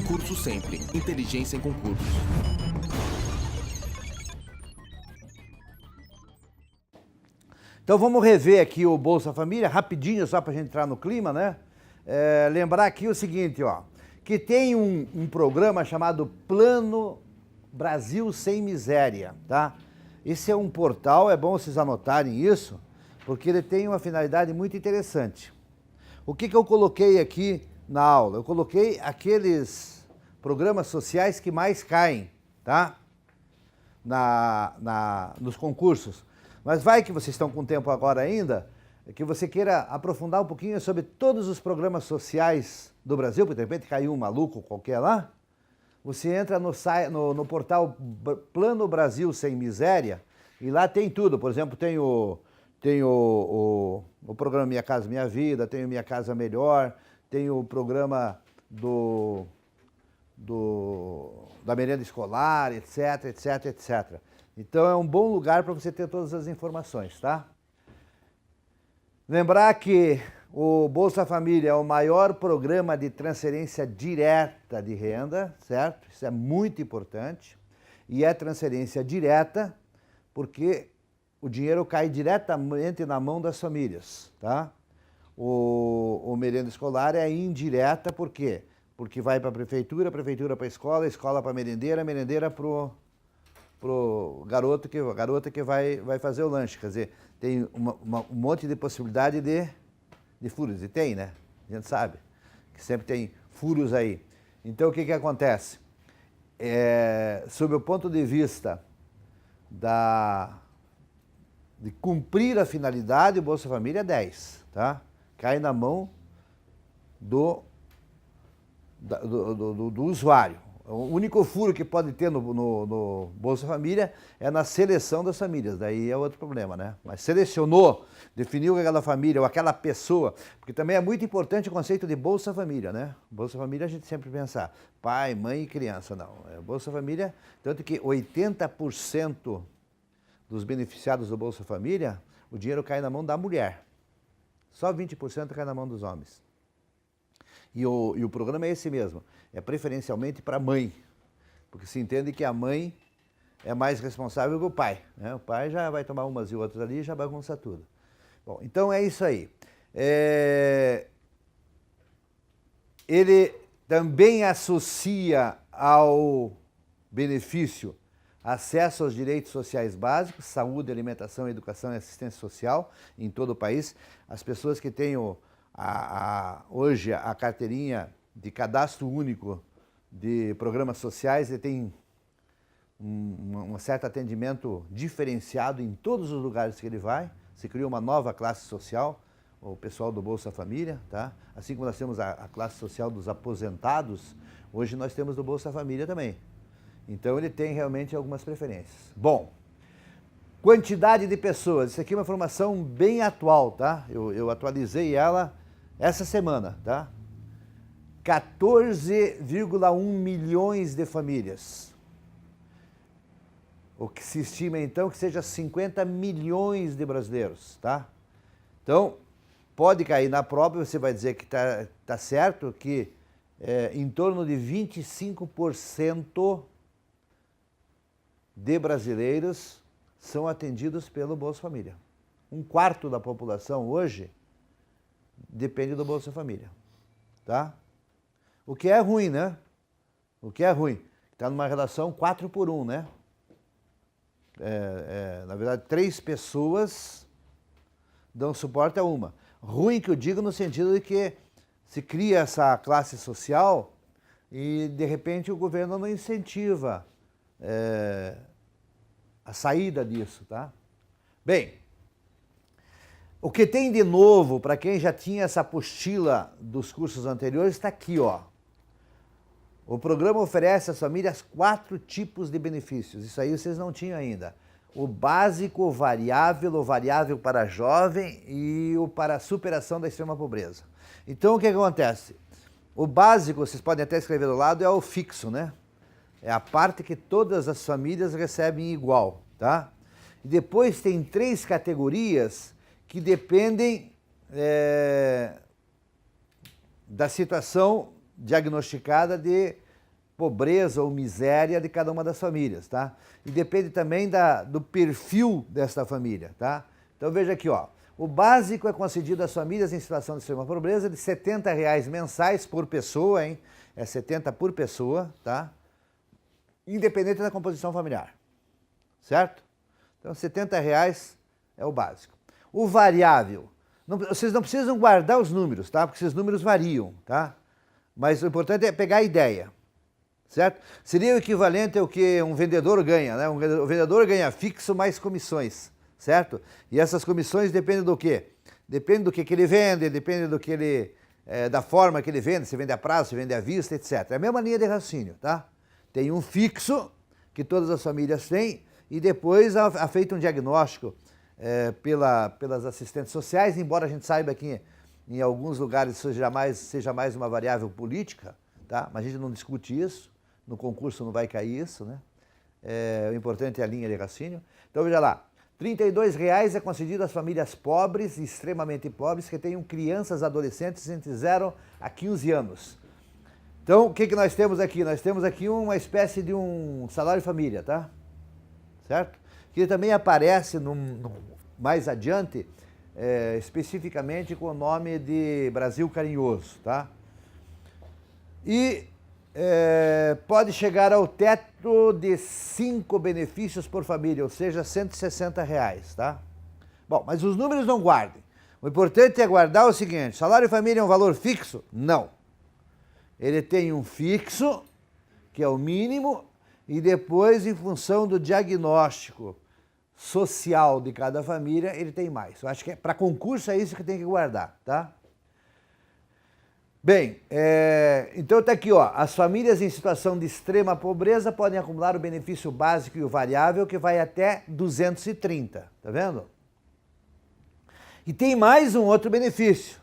Curso Sempre. Inteligência em concursos. Então vamos rever aqui o Bolsa Família, rapidinho, só para a gente entrar no clima, né? Lembrar aqui o seguinte, ó, que tem um programa chamado Plano Brasil Sem Miséria, tá? Esse é um portal, é bom vocês anotarem isso, porque ele tem uma finalidade muito interessante. O que eu coloquei aqui na aula? Eu coloquei aqueles programas sociais que mais caem, tá? Nos concursos. Mas vai que vocês estão com tempo agora ainda, que você queira aprofundar um pouquinho sobre todos os programas sociais do Brasil, porque de repente caiu um maluco qualquer lá, você entra no portal Plano Brasil Sem Miséria e lá tem tudo. Por exemplo, tem o programa Minha Casa Minha Vida, tem o Minha Casa Melhor, tem o programa da merenda escolar, etc, etc, etc. Então é um bom lugar para você ter todas as informações, tá? Lembrar que o Bolsa Família é o maior programa de transferência direta de renda, certo? Isso é muito importante. E é transferência direta porque o dinheiro cai diretamente na mão das famílias, tá? O merenda escolar é indireta, por quê? Porque vai para a prefeitura para a escola, escola para a merendeira para a garota que vai fazer o lanche. Quer dizer, tem um monte de possibilidade de furos. E tem, né? A gente sabe que sempre tem furos aí. Então, o que acontece? Sob o ponto de vista de cumprir a finalidade, o Bolsa Família é 10, tá? Cai na mão do usuário. O único furo que pode ter no Bolsa Família é na seleção das famílias, daí é outro problema, né? Mas selecionou, definiu que aquela família ou aquela pessoa, porque também é muito importante o conceito de Bolsa Família, né? Bolsa Família a gente sempre pensa, pai, mãe e criança, não. Bolsa Família, tanto que 80% dos beneficiados do Bolsa Família, o dinheiro cai na mão da mulher. Só 20% cai na mão dos homens. E o programa é esse mesmo, é preferencialmente para a mãe, porque se entende que a mãe é mais responsável que o pai, né? O pai já vai tomar umas e outras ali e já bagunça tudo. Bom, então é isso aí. Ele também associa ao benefício acesso aos direitos sociais básicos, saúde, alimentação, educação e assistência social em todo o país. As pessoas que têm hoje a carteirinha de cadastro único de programas sociais, ele tem um certo atendimento diferenciado em todos os lugares que ele vai. Se cria uma nova classe social, o pessoal do Bolsa Família, tá? Assim como nós temos a classe social dos aposentados, hoje nós temos do Bolsa Família também. Então ele tem realmente algumas preferências. Bom, quantidade de pessoas, isso aqui é uma informação bem atual, tá? Eu atualizei ela essa semana, tá? 14,1 milhões de famílias. O que se estima então que seja 50 milhões de brasileiros, tá? Então, pode cair na prova, você vai dizer que tá certo, que em torno de 25% de brasileiros são atendidos pelo Bolsa Família. 1/4 da população hoje depende do Bolsa Família, tá? O que é ruim, né? O que é ruim. Está numa relação 4-por-1, né? Na verdade, 3 pessoas dão suporte a uma. Ruim que eu digo no sentido de que se cria essa classe social e, de repente, o governo não incentiva a saída disso, tá? Bem, o que tem de novo, para quem já tinha essa apostila dos cursos anteriores, está aqui, ó. O programa oferece às famílias 4 tipos de benefícios. Isso aí vocês não tinham ainda. O básico, o variável para jovem e o para superação da extrema pobreza. Então, o que acontece? O básico, vocês podem até escrever do lado, é o fixo, né? É a parte que todas as famílias recebem igual, tá? E depois tem 3 categorias que dependem da situação diagnosticada de pobreza ou miséria de cada uma das famílias, tá? E depende também do perfil desta família, tá? Então veja aqui, ó, o básico é concedido às famílias em situação de extrema pobreza de R$ 70 mensais por pessoa, hein? É 70 por pessoa, tá? Independente da composição familiar, certo? Então R$ 70 é o básico. O variável, vocês não precisam guardar os números, tá? Porque esses números variam, tá? Mas o importante é pegar a ideia. Certo? Seria o equivalente ao que um vendedor ganha, né? O vendedor ganha fixo mais comissões, certo? E essas comissões dependem do quê? Depende do que ele vende, depende do que ele, da forma que ele vende, se vende a prazo, se vende à vista, etc. É a mesma linha de raciocínio, tá? Tem um fixo que todas as famílias têm e depois é feito um diagnóstico pelas assistentes sociais, embora a gente saiba que em alguns lugares seja mais uma variável política, tá? Mas a gente não discute isso. No concurso não vai cair isso, né? O importante é a linha de raciocínio. Então, veja lá, R$ 32,00 é concedido às famílias pobres e extremamente pobres que tenham crianças adolescentes entre 0 a 15 anos. Então, o que nós temos aqui? Nós temos aqui uma espécie de um salário família, tá? Certo? Que também aparece mais adiante, especificamente com o nome de Brasil Carinhoso, tá? E pode chegar ao teto de 5 benefícios por família, ou seja, R$ 160, tá? Bom, mas os números não guardem. O importante é guardar o seguinte: salário família é um valor fixo? Não. Ele tem um fixo, que é o mínimo, e depois, em função do diagnóstico social de cada família, ele tem mais. Eu acho que para concurso é isso que tem que guardar, tá? Bem, então está aqui, ó, as famílias em situação de extrema pobreza podem acumular o benefício básico e o variável, que vai até 230, tá vendo? E tem mais um outro benefício,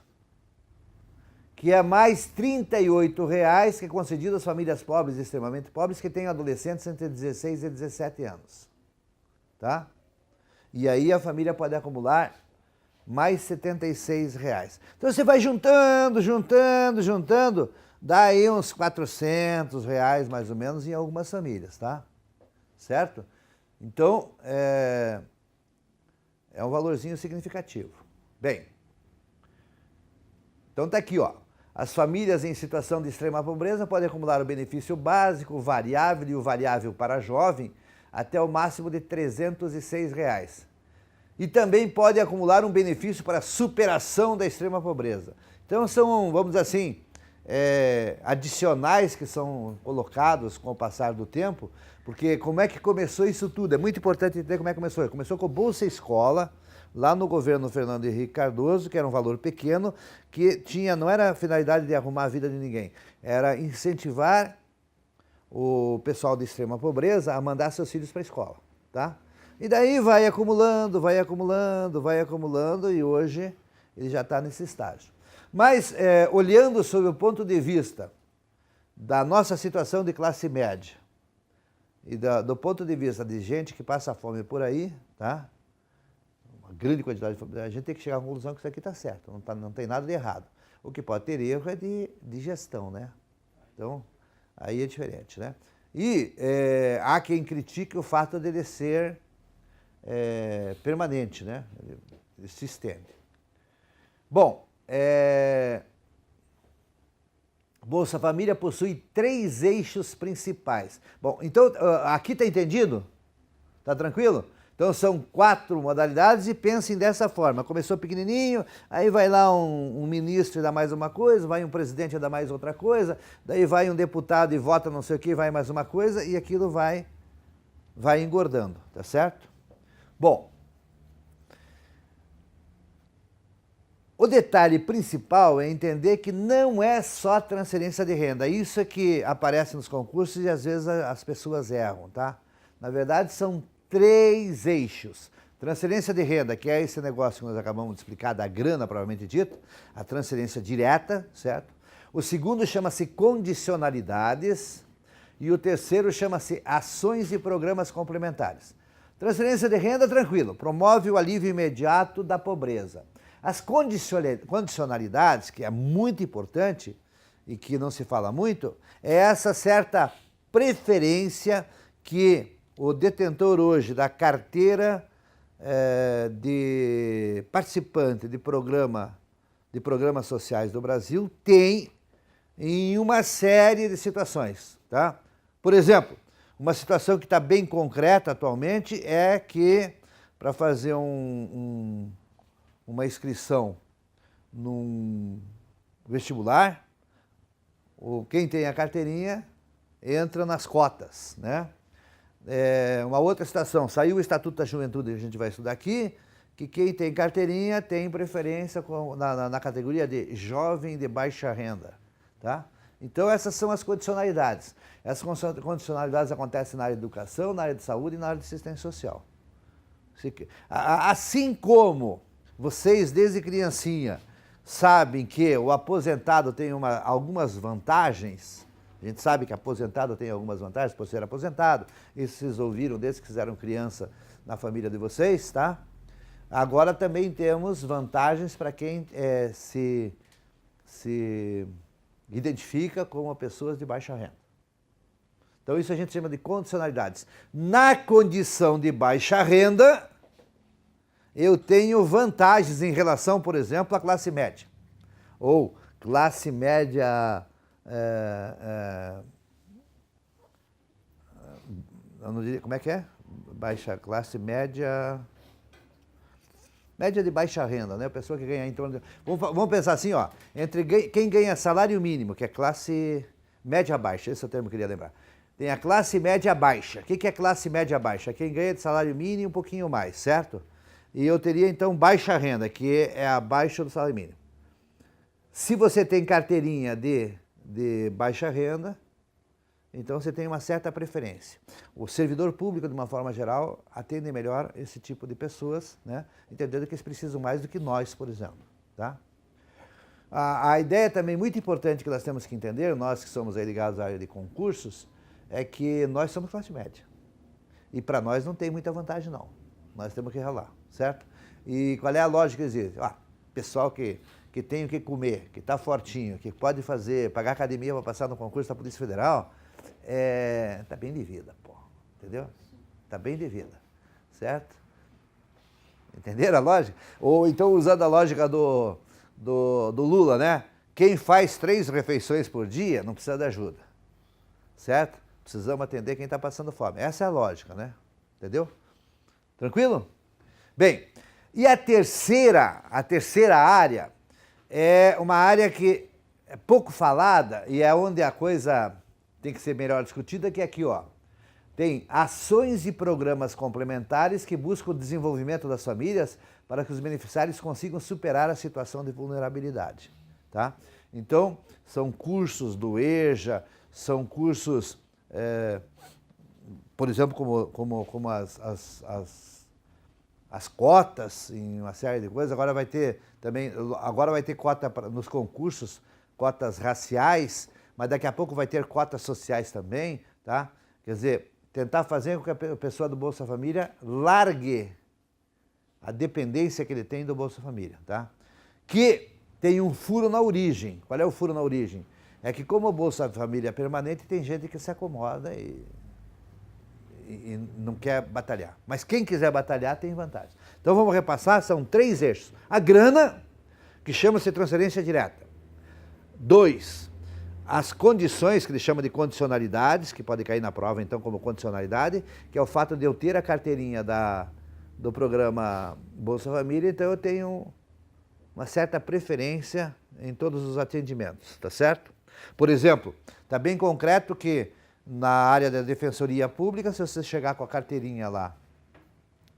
que é mais R$ 38,00, que é concedido às famílias pobres e extremamente pobres que têm adolescentes entre 16 e 17 anos, tá? E aí a família pode acumular mais R$ 76,00. Então você vai juntando, dá aí uns R$ 400,00 mais ou menos em algumas famílias, tá? Certo? Então, é um valorzinho significativo. Bem, então tá aqui, ó. As famílias em situação de extrema pobreza podem acumular o benefício básico, o variável e o variável para jovem até o máximo de R$ 306,00. E também pode acumular um benefício para superação da extrema pobreza. Então são, vamos dizer assim, adicionais que são colocados com o passar do tempo, porque como é que começou isso tudo? É muito importante entender como é que começou. Começou com o Bolsa Escola, lá no governo Fernando Henrique Cardoso, que era um valor pequeno, que não era a finalidade de arrumar a vida de ninguém, era incentivar o pessoal de extrema pobreza a mandar seus filhos para a escola, tá? E daí vai acumulando, e hoje ele já está nesse estágio. Mas, olhando sob o ponto de vista da nossa situação de classe média e do ponto de vista de gente que passa fome por aí, tá? Uma grande quantidade de fome, a gente tem que chegar à conclusão que isso aqui está certo, não tem nada de errado. O que pode ter erro é de gestão, né? Então, aí é diferente, né? E há quem critique o fato dele ser permanente, né? Ele se estende. Bom, Bolsa Família possui 3 eixos principais. Bom, então aqui está entendido? Está tranquilo? Então são 4 modalidades e pensem dessa forma. Começou pequenininho, aí vai lá um ministro e dá mais uma coisa, vai um presidente e dá mais outra coisa, daí vai um deputado e vota não sei o que, vai mais uma coisa e aquilo vai engordando, tá certo? Bom, o detalhe principal é entender que não é só transferência de renda. Isso é que aparece nos concursos e às vezes as pessoas erram, tá? Na verdade, são 3 eixos. Transferência de renda, que é esse negócio que nós acabamos de explicar, da grana, provavelmente dito, a transferência direta, certo? O segundo chama-se condicionalidades e o terceiro chama-se ações e programas complementares. Transferência de renda, tranquilo, promove o alívio imediato da pobreza. As condicionalidades, que é muito importante, e que não se fala muito, é essa certa preferência que o detentor hoje da carteira de participante de programas sociais do Brasil tem em uma série de situações, tá? Por exemplo, uma situação que está bem concreta atualmente é que para fazer uma inscrição num vestibular, quem tem a carteirinha entra nas cotas, né? Uma outra situação, saiu o Estatuto da Juventude, que a gente vai estudar aqui, que quem tem carteirinha tem preferência na categoria de jovem de baixa renda, tá? Então essas são as condicionalidades. Essas condicionalidades acontecem na área de educação, na área de saúde e na área de assistência social. Assim como vocês, desde criancinha, sabem que o aposentado tem algumas vantagens, a gente sabe que aposentado tem algumas vantagens por ser aposentado, isso vocês ouviram desde que fizeram criança na família de vocês, tá? Agora também temos vantagens para quem se identifica como pessoas de baixa renda. Então isso a gente chama de condicionalidades. Na condição de baixa renda, eu tenho vantagens em relação, por exemplo, à classe média. Ou classe média... eu não diria, como é que é? Classe média... Média de baixa renda, né? A pessoa que ganha em torno de... Vamos pensar assim, ó, entre quem ganha salário mínimo, que é classe média baixa, esse é o termo que eu queria lembrar. Tem a classe média baixa. O que é classe média baixa? Quem ganha de salário mínimo um pouquinho mais, certo? E eu teria então baixa renda, que é abaixo do salário mínimo. Se você tem carteirinha de baixa renda, então você tem uma certa preferência. O servidor público, de uma forma geral, atende melhor esse tipo de pessoas, né? Entendendo que eles precisam mais do que nós, por exemplo. Tá? A ideia também muito importante que nós temos que entender, nós que somos aí ligados à área de concursos, é que nós somos classe média. E para nós não tem muita vantagem, não. Nós temos que ralar, certo? E qual é a lógica que existe? Pessoal que tem o que comer, que está fortinho, que pode pagar academia para passar no concurso da Polícia Federal, tá bem de vida, pô, entendeu? Tá bem de vida, certo? Entenderam a lógica? Ou então usando a lógica do Lula, né? Quem faz 3 refeições por dia não precisa de ajuda, certo? Precisamos atender quem está passando fome. Essa é a lógica, né? Entendeu? Tranquilo? Bem, e a terceira área é uma área que é pouco falada e é onde a coisa tem que ser melhor discutida, que é aqui, ó. Tem ações e programas complementares que buscam o desenvolvimento das famílias para que os beneficiários consigam superar a situação de vulnerabilidade, tá? Então, são cursos do EJA, são cursos, por exemplo, como as cotas em uma série de coisas. Agora vai ter cota nos concursos, cotas raciais, mas daqui a pouco vai ter cotas sociais também, tá? Quer dizer, tentar fazer com que a pessoa do Bolsa Família largue a dependência que ele tem do Bolsa Família, tá? Que tem um furo na origem. Qual é o furo na origem? É que como o Bolsa Família é permanente, tem gente que se acomoda e não quer batalhar. Mas quem quiser batalhar tem vantagem. Então vamos repassar, são 3 eixos. A grana, que chama-se transferência direta. 2, as condições, que ele chama de condicionalidades, que pode cair na prova então como condicionalidade, que é o fato de eu ter a carteirinha do programa Bolsa Família, então eu tenho uma certa preferência em todos os atendimentos, tá certo? Por exemplo, está bem concreto que na área da Defensoria Pública, se você chegar com a carteirinha lá,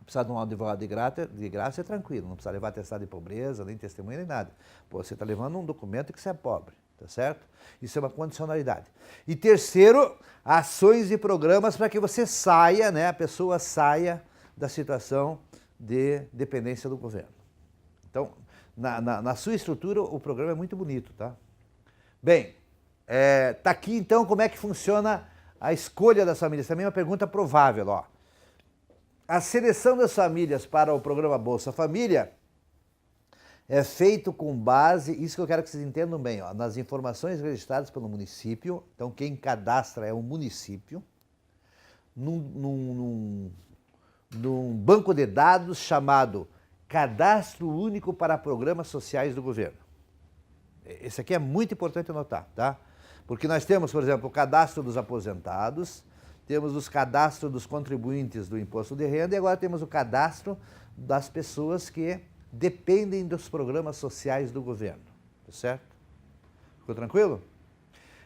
precisar de um advogado de graça é tranquilo, não precisa levar atestado de pobreza, nem testemunha, nem nada. Pô, você está levando um documento que você é pobre, tá certo? Isso é uma condicionalidade. E terceiro, ações e programas para que você saia, né, a pessoa saia da situação de dependência do governo. Então, na sua estrutura, o programa é muito bonito, tá? Bem, tá aqui então como é que funciona a escolha das famílias. Também é uma pergunta provável, ó. A seleção das famílias para o programa Bolsa Família é feito com base, isso que eu quero que vocês entendam bem, ó, nas informações registradas pelo município, então quem cadastra é o município, num banco de dados chamado Cadastro Único para Programas Sociais do Governo. Esse aqui é muito importante anotar, tá? Porque nós temos, por exemplo, o cadastro dos aposentados, temos os cadastros dos contribuintes do imposto de renda e agora temos o cadastro das pessoas que dependem dos programas sociais do governo, tá certo? Ficou tranquilo?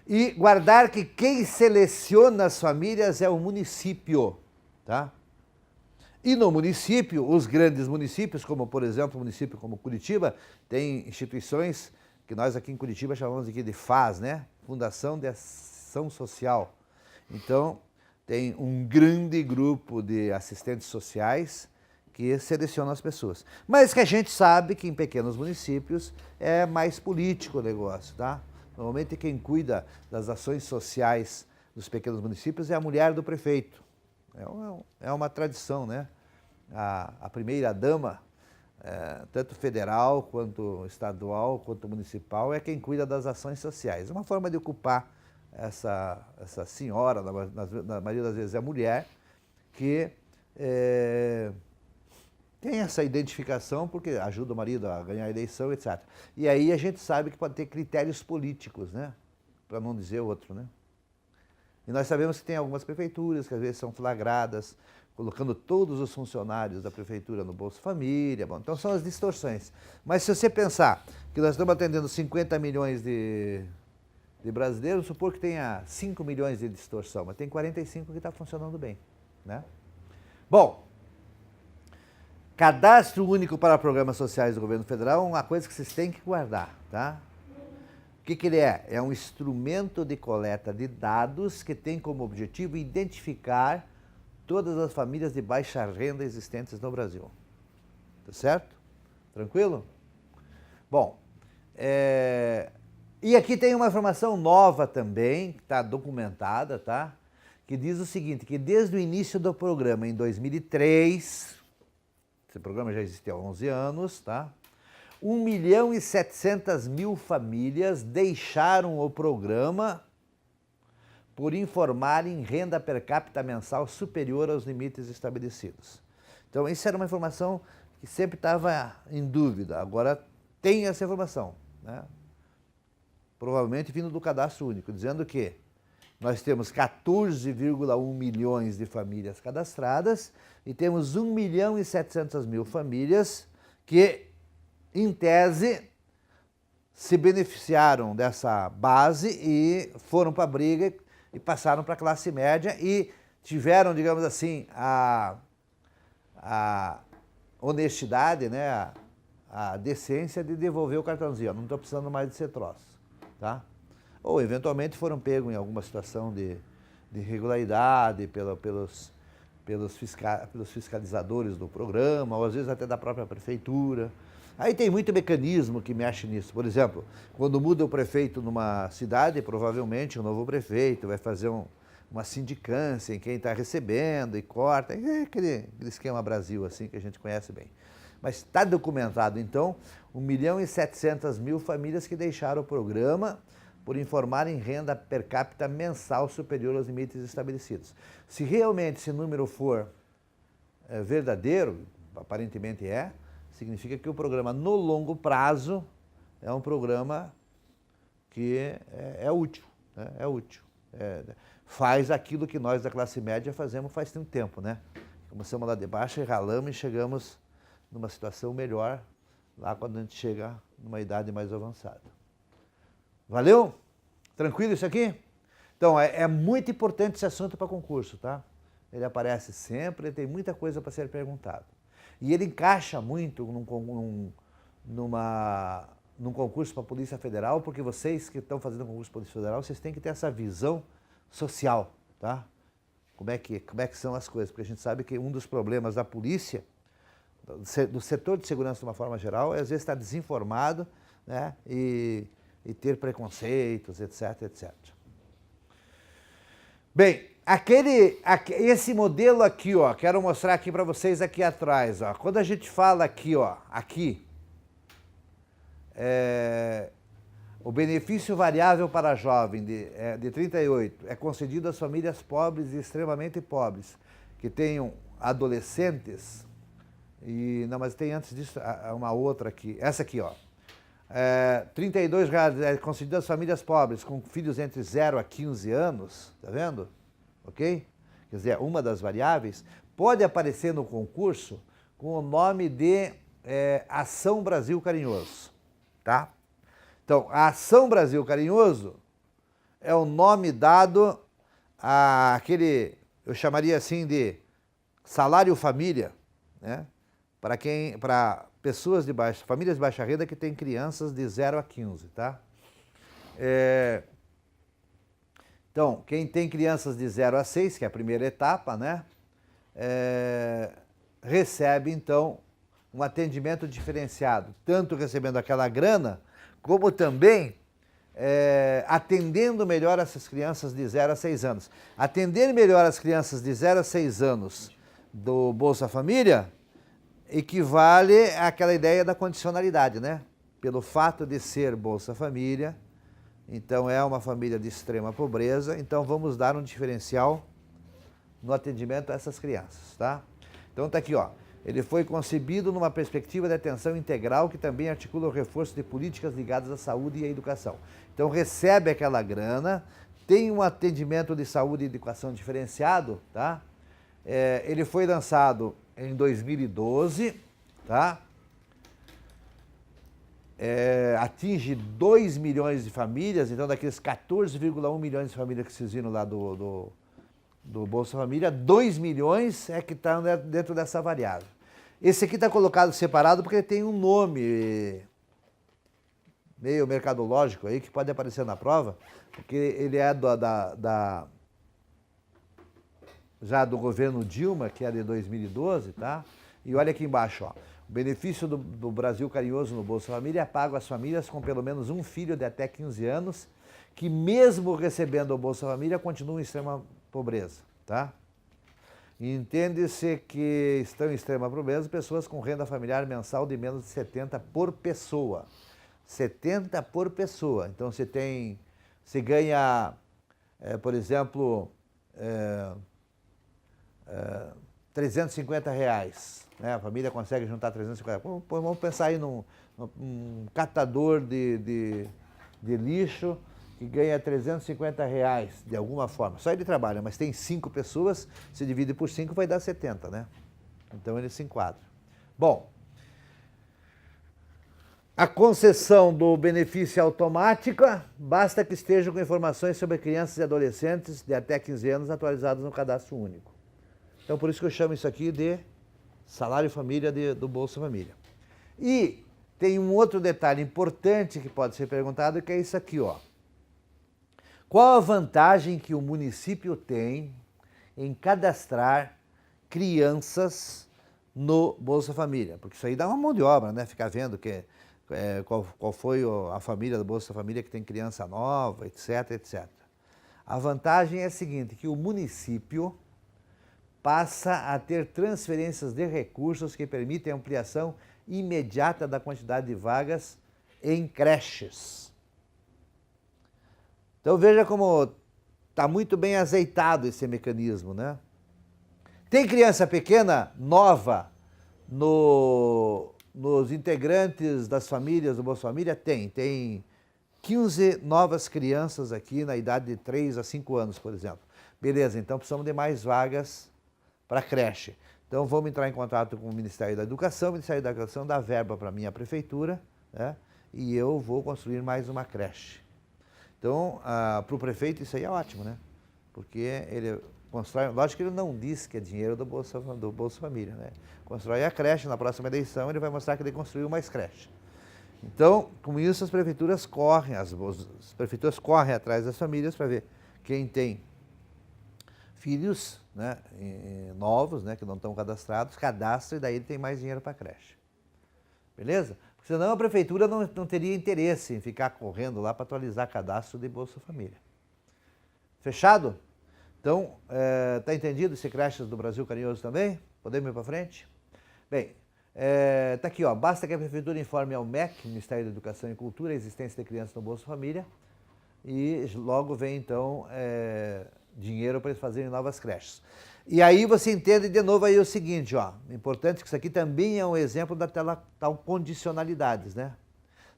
E guardar que quem seleciona as famílias é o município, tá? E no município, os grandes municípios, como por exemplo o município como Curitiba, tem instituições que nós aqui em Curitiba chamamos aqui de FAS, né? Fundação de Ação Social. Então, tem um grande grupo de assistentes sociais que selecionam as pessoas. Mas que a gente sabe que em pequenos municípios é mais político o negócio, tá? Normalmente quem cuida das ações sociais dos pequenos municípios é a mulher do prefeito. É uma tradição, né? A primeira-dama, tanto federal, quanto estadual, quanto municipal, é quem cuida das ações sociais. Uma forma de ocupar essa senhora, na maioria das vezes é a mulher, que tem essa identificação porque ajuda o marido a ganhar a eleição, etc. E aí a gente sabe que pode ter critérios políticos, né? Para não dizer outro, né? E nós sabemos que tem algumas prefeituras que às vezes são flagradas, colocando todos os funcionários da prefeitura no Bolsa Família. Bom, então são as distorções. Mas se você pensar que nós estamos atendendo 50 milhões de brasileiros, supor que tenha 5 milhões de distorção, mas tem 45 que está funcionando bem, né? Bom, Cadastro Único para Programas Sociais do Governo Federal é uma coisa que vocês têm que guardar, tá? O que ele é? É um instrumento de coleta de dados que tem como objetivo identificar todas as famílias de baixa renda existentes no Brasil. Tá certo? Tranquilo? Bom, e aqui tem uma informação nova também, que está documentada, tá? Que diz o seguinte, que desde o início do programa, em 2003, esse programa já existe há 11 anos, tá? 1.700.000 famílias deixaram o programa por informarem renda per capita mensal superior aos limites estabelecidos. Então, isso era uma informação que sempre estava em dúvida. Agora tem essa informação, né? Provavelmente vindo do Cadastro Único, dizendo que nós temos 14,1 milhões de famílias cadastradas e temos 1.700.000 famílias que, em tese, se beneficiaram dessa base e foram para a briga e passaram para a classe média e tiveram, digamos assim, a honestidade, né, a decência de devolver o cartãozinho. Não estou precisando mais de ser troço, tá? Ou, eventualmente, foram pegos em alguma situação de irregularidade pelos fiscalizadores do programa, ou às vezes até da própria prefeitura. Aí tem muito mecanismo que mexe nisso. Por exemplo, quando muda o prefeito numa cidade, provavelmente o novo prefeito vai fazer uma sindicância em quem está recebendo e corta. É aquele esquema Brasil assim que a gente conhece bem. Mas está documentado, então, 1.700.000 famílias que deixaram o programa por informarem renda per capita mensal superior aos limites estabelecidos. Se realmente esse número for verdadeiro, aparentemente significa que o programa no longo prazo é um programa que é útil, né? É útil. Faz aquilo que nós da classe média fazemos faz muito tempo, né? Começamos lá de baixo e ralamos e chegamos numa situação melhor lá quando a gente chega numa idade mais avançada. Valeu? Tranquilo isso aqui? Então, é muito importante esse assunto para concurso, tá? Ele aparece sempre, tem muita coisa para ser perguntado. E ele encaixa muito num concurso para a Polícia Federal, porque vocês que estão fazendo concurso para a Polícia Federal, vocês têm que ter essa visão social, tá? Como é que são as coisas? Porque a gente sabe que um dos problemas da polícia, do setor de segurança de uma forma geral, é às vezes estar desinformado, né? E ter preconceitos, etc, etc. Bem, esse modelo aqui, ó, quero mostrar aqui para vocês aqui atrás, ó. Quando a gente fala aqui, ó, aqui, O benefício variável para jovem de 38 é concedido às famílias pobres e extremamente pobres, que tenham adolescentes, não, mas tem antes disso uma outra aqui, essa aqui, ó. R$ 32 é concedido às famílias pobres com filhos entre 0 a 15 anos, tá vendo? Ok? Quer dizer, uma das variáveis pode aparecer no concurso com o nome de Ação Brasil Carinhoso, tá? Então, a Ação Brasil Carinhoso é o nome dado àquele, eu chamaria assim de salário família, né? Para pessoas famílias de baixa renda que têm crianças de 0 a 15, tá? Então, quem tem crianças de 0 a 6, que é a primeira etapa, né? Recebe, então, um atendimento diferenciado, tanto recebendo aquela grana, como também atendendo melhor essas crianças de 0 a 6 anos. Atender melhor as crianças de 0 a 6 anos do Bolsa Família equivale àquela ideia da condicionalidade, né? Pelo fato de ser Bolsa Família, então é uma família de extrema pobreza, então vamos dar um diferencial no atendimento a essas crianças, tá? Então tá aqui, ó. Ele foi concebido numa perspectiva de atenção integral que também articula o reforço de políticas ligadas à saúde e à educação. Então recebe aquela grana, tem um atendimento de saúde e educação diferenciado, tá? Ele foi lançado em 2012, tá? Atinge 2 milhões de famílias, então daqueles 14,1 milhões de famílias que vocês viram lá do Bolsa Família, 2 milhões é que estão dentro dessa variável. Esse aqui está colocado separado porque ele tem um nome meio mercadológico aí, que pode aparecer na prova, porque ele é já do governo Dilma, que é de 2012, tá? E olha aqui embaixo, ó. O benefício do Brasil Carinhoso no Bolsa Família é pago às famílias com pelo menos um filho de até 15 anos, que mesmo recebendo o Bolsa Família, continuam em extrema pobreza, tá? Entende-se que estão em extrema pobreza pessoas com renda familiar mensal de menos de 70 por pessoa. 70 por pessoa. Então, você ganha, por exemplo, R$350, né? A família consegue juntar 350. Vamos pensar aí num catador de lixo que ganha R$350 de alguma forma. Só ele trabalha, mas tem 5 pessoas, se divide por 5 vai dar 70, né? Então ele se enquadra. Bom, a concessão do benefício é automática, basta que esteja com informações sobre crianças e adolescentes de até 15 anos atualizados no cadastro único. Então por isso que eu chamo isso aqui de salário família do Bolsa Família. E tem um outro detalhe importante que pode ser perguntado, que é isso aqui, ó. Qual a vantagem que o município tem em cadastrar crianças no Bolsa Família? Porque isso aí dá uma mão de obra, né? Ficar vendo qual foi a família do Bolsa Família que tem criança nova, etc, etc. A vantagem é a seguinte, que o município passa a ter transferências de recursos que permitem a ampliação imediata da quantidade de vagas em creches. Então veja como está muito bem azeitado esse mecanismo, né? Tem criança pequena, nova, nos integrantes das famílias do Bolsa Família? Tem 15 novas crianças aqui na idade de 3 a 5 anos, por exemplo. Beleza, então precisamos de mais vagas para creche. Então vamos entrar em contato com o Ministério da Educação, o Ministério da Educação dá verba para a minha prefeitura, né? E eu vou construir mais uma creche. Então, para o prefeito isso aí é ótimo, né? Porque ele constrói, lógico que ele não diz que é dinheiro do Bolsa Família, né? Constrói a creche, na próxima eleição ele vai mostrar que ele construiu mais creche. Então, com isso as prefeituras correm atrás das famílias para ver quem tem filhos, né, novos, né, que não estão cadastrados, cadastra e daí ele tem mais dinheiro para a creche. Beleza? Porque senão a prefeitura não teria interesse em ficar correndo lá para atualizar cadastro de Bolsa Família. Fechado? Então, está entendido esse creches do Brasil Carinhoso também? Podemos ir para frente? Bem, Tá aqui, ó. Basta que a Prefeitura informe ao MEC, Ministério da Educação e Cultura, a existência de crianças no Bolsa Família e logo vem, então, dinheiro para eles fazerem novas creches. E aí você entende de novo aí o seguinte, ó. Importante que isso aqui também é um exemplo da tal condicionalidades, né?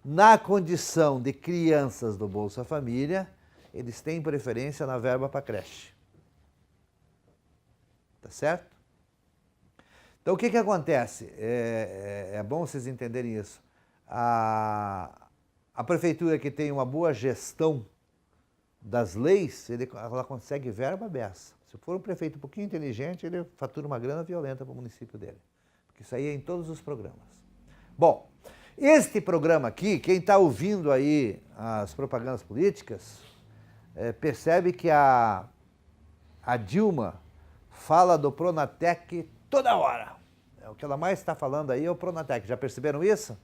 Na condição de crianças do Bolsa Família, eles têm preferência na verba para creche. Tá certo? Então, o que acontece? É bom vocês entenderem isso. A prefeitura que tem uma boa gestão das leis, ela consegue verba beça. Se for um prefeito um pouquinho inteligente, ele fatura uma grana violenta para o município dele. Porque isso aí é em todos os programas. Bom, este programa aqui, quem está ouvindo aí as propagandas políticas, percebe que a Dilma fala do Pronatec toda hora. O que ela mais está falando aí é o Pronatec. Já perceberam isso?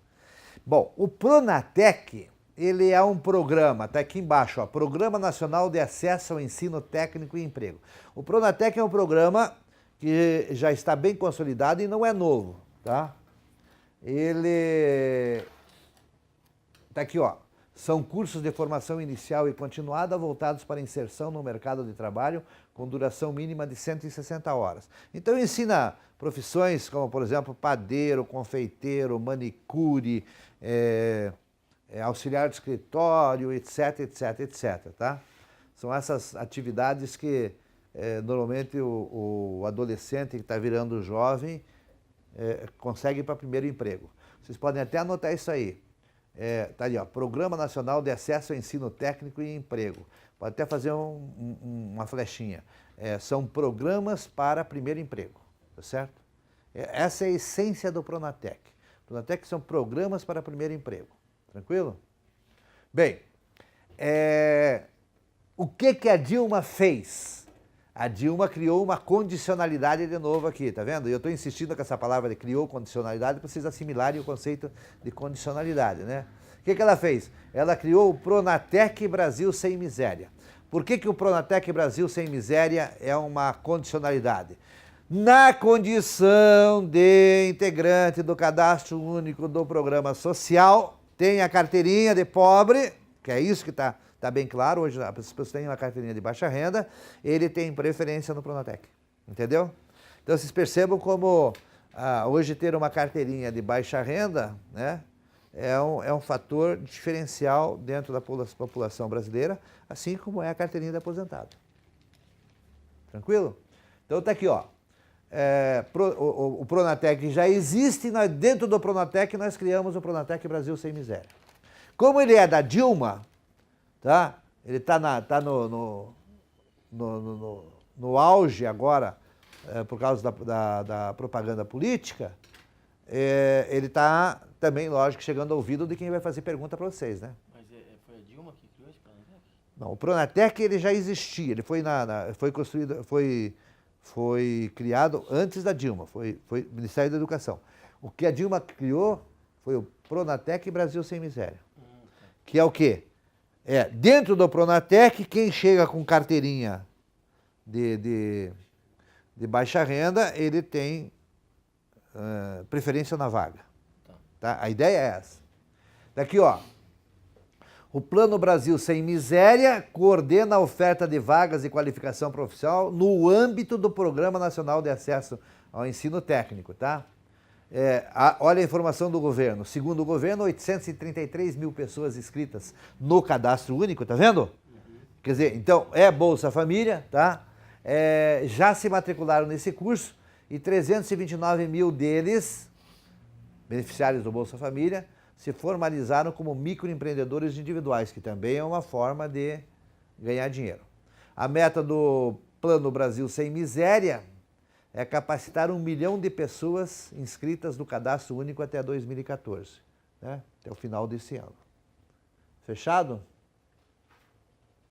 Bom, o Pronatec, ele é um programa, está aqui embaixo, ó, Programa Nacional de Acesso ao Ensino Técnico e Emprego. O Pronatec é um programa que já está bem consolidado e não é novo, tá? Ele está aqui, ó. São cursos de formação inicial e continuada voltados para inserção no mercado de trabalho com duração mínima de 160 horas. Então ensina profissões como, por exemplo, padeiro, confeiteiro, manicure, auxiliar de escritório, etc, etc, etc, tá? São essas atividades que normalmente o adolescente que está virando jovem consegue para primeiro emprego. Vocês podem até anotar isso aí. Tá ali, ó, Programa Nacional de Acesso ao Ensino Técnico e Emprego. Pode até fazer uma flechinha. São programas para primeiro emprego, tá certo? Essa é a essência do Pronatec. O Pronatec são programas para primeiro emprego. Tranquilo? Bem, o que a Dilma fez? A Dilma criou uma condicionalidade de novo aqui, tá vendo? E eu estou insistindo com essa palavra de criou condicionalidade para vocês assimilarem o conceito de condicionalidade, né? O que ela fez? Ela criou o Pronatec Brasil Sem Miséria. Por que o Pronatec Brasil Sem Miséria é uma condicionalidade? Na condição de integrante do cadastro único do programa social, tem a carteirinha de pobre, que é isso que está bem claro, hoje as pessoas têm uma carteirinha de baixa renda, ele tem preferência no Pronatec, entendeu? Então vocês percebam como hoje ter uma carteirinha de baixa renda, né, é um fator diferencial dentro da população brasileira, assim como é a carteirinha de aposentado. Tranquilo? Então tá aqui, ó. O Pronatec já existe, dentro do Pronatec nós criamos o Pronatec Brasil Sem Miséria. Como ele é da Dilma, tá? Ele está no auge agora, por causa da propaganda política, ele está também, lógico, chegando ao ouvido de quem vai fazer pergunta para vocês, né? Mas foi a Dilma que criou esse Pronatec? Não, o Pronatec ele já existia, ele foi construído, foi criado antes da Dilma, foi Ministério da Educação. O que a Dilma criou foi o Pronatec Brasil Sem Miséria, que é o quê? Dentro do Pronatec, quem chega com carteirinha de baixa renda, ele tem preferência na vaga. Tá? A ideia é essa. Daqui, ó. O Plano Brasil Sem Miséria coordena a oferta de vagas de qualificação profissional no âmbito do Programa Nacional de Acesso ao Ensino Técnico, tá? Olha a informação do governo. Segundo o governo, 833 mil pessoas inscritas no cadastro único, tá vendo? Quer dizer, então, Bolsa Família, tá? Já se matricularam nesse curso e 329 mil deles, beneficiários do Bolsa Família, se formalizaram como microempreendedores individuais, que também é uma forma de ganhar dinheiro. A meta do Plano Brasil Sem Miséria é capacitar 1 milhão de pessoas inscritas no Cadastro Único até 2014, né? Até o final desse ano. Fechado?